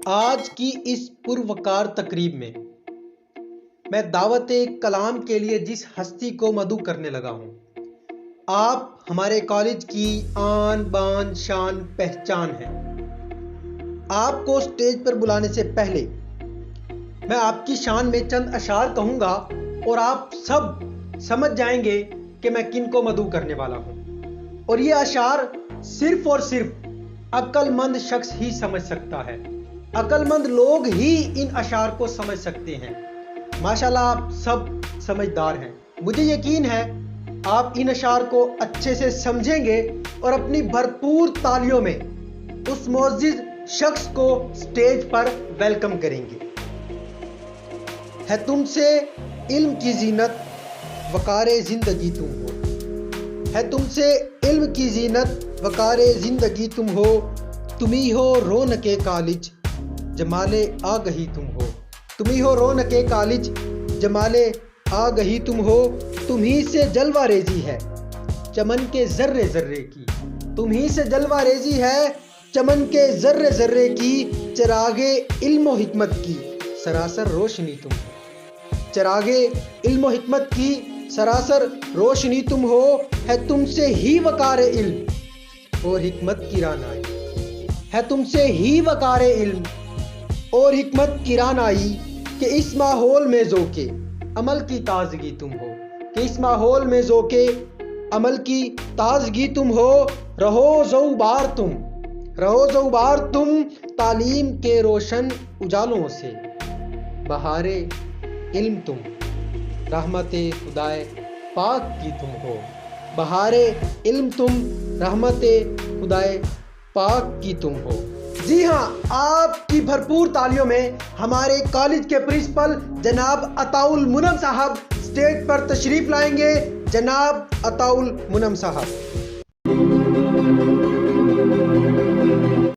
آج کی اس پروقار تقریب میں دعوت کلام کے لیے جس ہستی کو مدعو کرنے لگا ہوں، آپ ہمارے کالج کی آن بان شان پہچان ہیں۔ آپ کو سٹیج پر بلانے سے پہلے میں آپ کی شان میں چند اشعار کہوں گا اور آپ سب سمجھ جائیں گے کہ میں کن کو مدعو کرنے والا ہوں، اور یہ اشعار صرف اور صرف عقل مند شخص ہی سمجھ سکتا ہے۔ عقل مند لوگ ہی ان اشعار کو سمجھ سکتے ہیں۔ ماشاءاللہ آپ سب سمجھدار ہیں، مجھے یقین ہے آپ ان اشعار کو اچھے سے سمجھیں گے اور اپنی بھرپور تالیوں میں اس معزز شخص کو سٹیج پر ویلکم کریں گے۔ ہے تم سے علم کی زینت وقار زندگی تم ہو، ہے تم سے علم کی زینت وقار زندگی تم ہو، تم ہی ہو رونق کالج جمال آگہی تم ہو، تم ہی ہو رونق کالج جمال آگہی تم ہو، تم ہی سے جلوہ ریزی ہے چمن کے ذرے ذرے کی، تم ہی سے جلوہ ریزی ہے چمن کے ذرے ذرے کی، چراغ علم و حکمت کی سراسر روشنی تم ہو، چراغ علم و حکمت کی سراسر روشنی تم ہو، ہے تم سے ہی وقار علم اور حکمت کی رانائی، ہے تم سے ہی وقار علم اور حکمت کی رانائی، کہ اس ماحول میں ذوق عمل کی تازگی تم ہو، کہ اس ماحول میں ذوق عمل کی تازگی تم ہو، رہو زوبار تم، رہو زوبار تم تعلیم کے روشن اجالوں سے، بہار علم تم رحمت خدائے پاک کی تم ہو، بہار علم تم رحمت خدائے پاک کی تم ہو۔ جی ہاں، آپ کی بھرپور تالیوں میں ہمارے کالج کے پرنسپل جناب عطاء المنعم صاحب سٹیج پر تشریف لائیں گے۔ جناب عطاء المنعم صاحب۔